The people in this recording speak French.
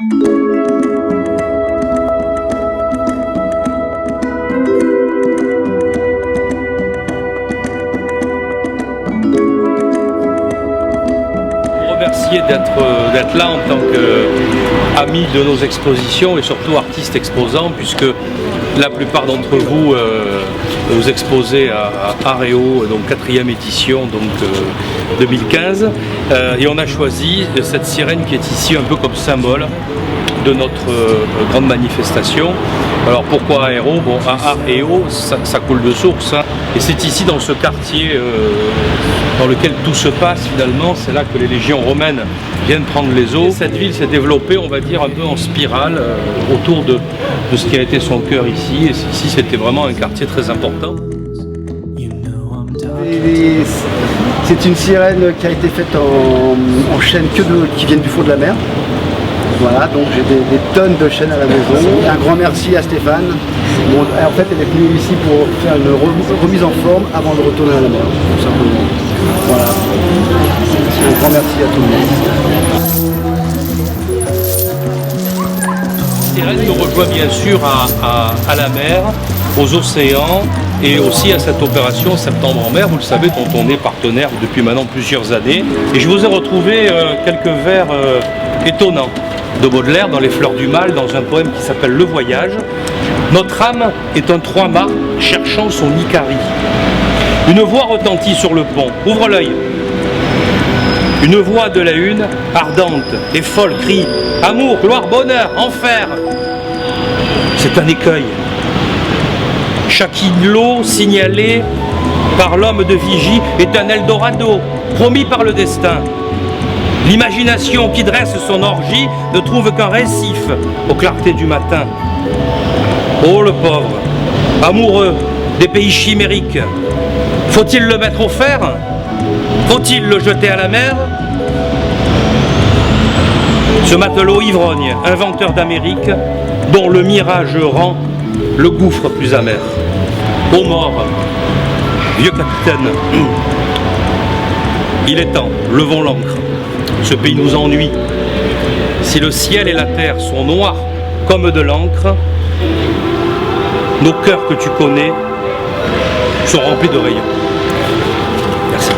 Remercier d'être là en tant qu'ami de nos expositions et surtout artistes exposants, puisque la plupart d'entre vous vous exposez à Aréo, donc 4e édition, donc 2015, et on a choisi cette sirène qui est ici un peu comme symbole de notre grande manifestation. Alors pourquoi Aréo? Bon, Aréo, ça coule de source, hein. Et c'est ici dans ce quartier dans lequel tout se passe finalement, c'est là que les légions romaines viennent prendre les eaux. Et cette ville s'est développée, on va dire, un peu en spirale autour de ce qui a été son cœur ici. Et ici c'était vraiment un quartier très important. C'est une sirène qui a été faite en chêne qui viennent du fond de la mer. Voilà, donc j'ai des tonnes de chêne à la maison. Et un grand merci à Stéphane. Bon, en fait, elle est venue ici pour faire une remise en forme avant de retourner à la mer, tout simplement. Voilà. Un grand merci à tout le monde. La sirène nous rejoint bien sûr à la mer, aux océans et aussi à cette opération Septembre en mer, vous le savez, dont on est partenaire depuis maintenant plusieurs années. Et je vous ai retrouvé quelques vers étonnants de Baudelaire dans Les Fleurs du Mal, dans un poème qui s'appelle Le Voyage. Notre âme est un trois-mâts cherchant son Icarie. Une voix retentit sur le pont. Ouvre l'œil. Une voix de la une, ardente et folle, crie « Amour, gloire, bonheur, enfer !» C'est un écueil. Chaque îlot signalé par l'homme de Vigie est un Eldorado, promis par le destin. L'imagination qui dresse son orgie ne trouve qu'un récif aux clartés du matin. Oh le pauvre, amoureux des pays chimériques, faut-il le mettre au fer? Faut-il le jeter à la mer? Ce matelot ivrogne, inventeur d'Amérique, dont le mirage rend le gouffre plus amer. Ô mort, vieux capitaine, il est temps, levons l'ancre. Ce pays nous ennuie. Si le ciel et la terre sont noirs comme de l'encre, nos cœurs que tu connais sont remplis de rayons. Merci.